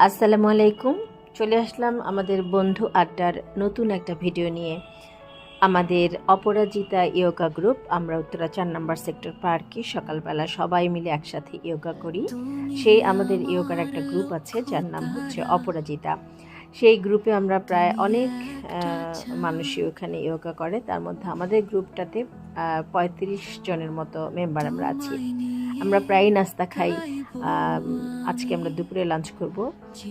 আসসালামু আলাইকুম। চলে আসলাম আমাদের বন্ধু আড্ডার নতুন একটা ভিডিও নিয়ে। আমাদের অপরাজিতা ইয়োগা গ্রুপ, আমরা উত্তরা 4 নম্বর সেক্টর পার্কে সকালবেলা সবাই মিলে একসাথে ইয়োগা করি। সেই আমাদের ইয়োগার একটা গ্রুপ আছে যার নাম হচ্ছে অপরাজিতা। সেই গ্রুপে আমরা প্রায় অনেক মানুষই ওখানে ইয়োগা করে। তার মধ্যে আমাদের গ্রুপটাতে 35 জনের মতো মেম্বার আমরা আছি। আমরা প্রায়ই নাস্তা খাই। আজকে আমরা দুপুরে লাঞ্চ করব।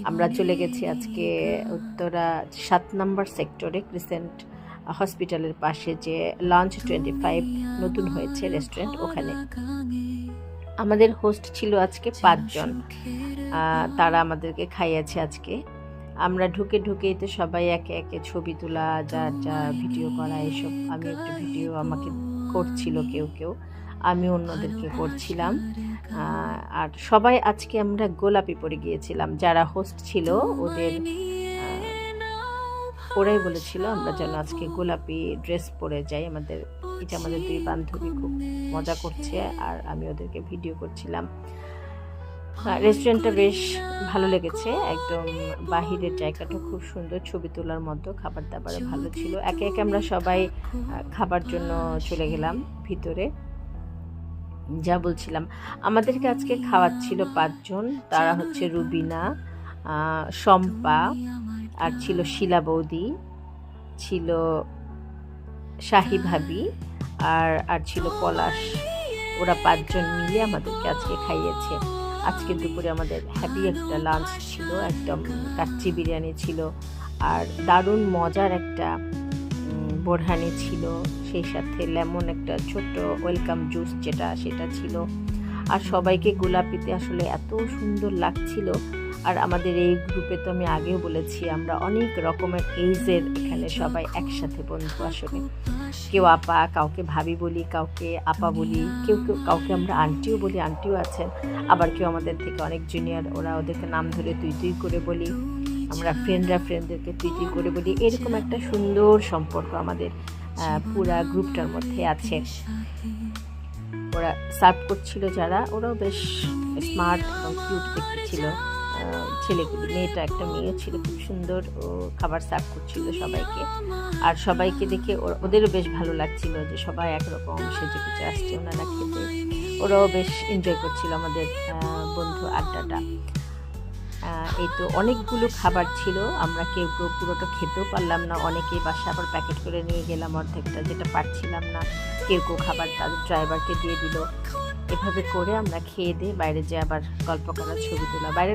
আমরা চলে গেছি আজকে উত্তরা 7 নম্বর সেক্টরে ক্রিসেন্ট হসপিটালের পাশে যে লঞ্চ 25 নতুন হয়েছে রেস্টুরেন্ট, ওখানে। আমাদের হোস্ট ছিল আজকে 5 জন। তারা আমাদেরকে খাইয়েছে আজকে। আমরা ঢুকেই তো সবাই একে একে ছবি তোলা, যা ভিডিও করা, এসব আমি একটু ভিডিও আমাকে করছিল কেউ, আমি অন্যদেরকে করছিলাম। আর সবাই আজকে আমরা গোলাপি পরে গিয়েছিলাম। যারা হোস্ট ছিল ওরাই বলেছিল আমরা যেন আজকে গোলাপি ড্রেস পরে যাই। এটা আমাদের 2 বান্ধবী খুব মজা করছে আর আমি ওদেরকে ভিডিও করছিলাম। রেস্টুরেন্টটা বেশ ভালো লেগেছে, একদম বাহিরের জায়গাটা খুব সুন্দর, ছবি তোলার মতো, খাবার দাবার ভালো ছিল। একে একে আমরা সবাই খাবার জন্য চলে গেলাম ভিতরে। যা বলছিলাম, আমাদেরকে আজকে খাওয়াচ্ছিল 5 জন। তারা হচ্ছে রুবিনা, শম্পা, আর ছিল শিলা বৌদি, ছিল শাহি ভাবি, আর ছিল পলাশ। ওরা 5 জন মিলে আমাদেরকে আজকে খাইয়েছে। আজকে দুপুরে আমাদের হ্যাপি একটা লাঞ্চ ছিল, একদম কাচ্চি বিরিয়ানি ছিল, আর দারুণ মজার একটা বোরহানি ছিল, সেই সাথে লেমন একটা ছোট্ট ওয়েলকাম জুস সেটা ছিল। আর সবাইকে গোলাপিতে আসলে এত সুন্দর লাগছিল। আর আমাদের এই গ্রুপে তো আমি আগেও বলেছি, আমরা অনেক রকমের এইজের এখানে সবাই একসাথে বন্ধু। আসলে কেউ আপা, কাউকে ভাবি বলি, কাউকে আপা বলি, কাউকে আমরা আন্টিও বলি, আন্টিও আছেন। আবার কেউ আমাদের থেকে অনেক জুনিয়র, ওদেরকে নাম ধরে তুই করে বলি। আমরা ফ্রেন্ডদেরকে তুই করে বলি। এরকম একটা সুন্দর সম্পর্ক আমাদের পুরা গ্রুপটার মধ্যে আছে। ওরা সার্ভ করছিল যারা, ওরাও বেশ স্মার্ট এবং কিউট দেখতে ছিল ছেলেগুলি। একটা মেয়ে ছিল, খুব সুন্দর, ও খাবার সার্ভ করছিল সবাইকে। আর সবাইকে দেখে ওদেরও বেশ ভালো লাগছিল যে সবাই একরকম সেজে গুজে আসছে ওনারা খেতে। ওরাও বেশ এনজয় করছিল আমাদের বন্ধু আড্ডাটা। এই তো অনেকগুলো খাবার ছিল, আমরা কেউ পুরোটা খেতেও পারলাম না। অনেকেই বাসা আবার প্যাকেট করে নিয়ে গেলাম অর্ধেকটা, যেটা পারছিলাম না। কেউ খাবার তাদের ড্রাইভারকে দিয়ে দিল। এভাবে করে আমরা খেয়ে দিয়ে বাইরে যেয়ে আবার গল্প করা, ছবি তোলা। বাইরের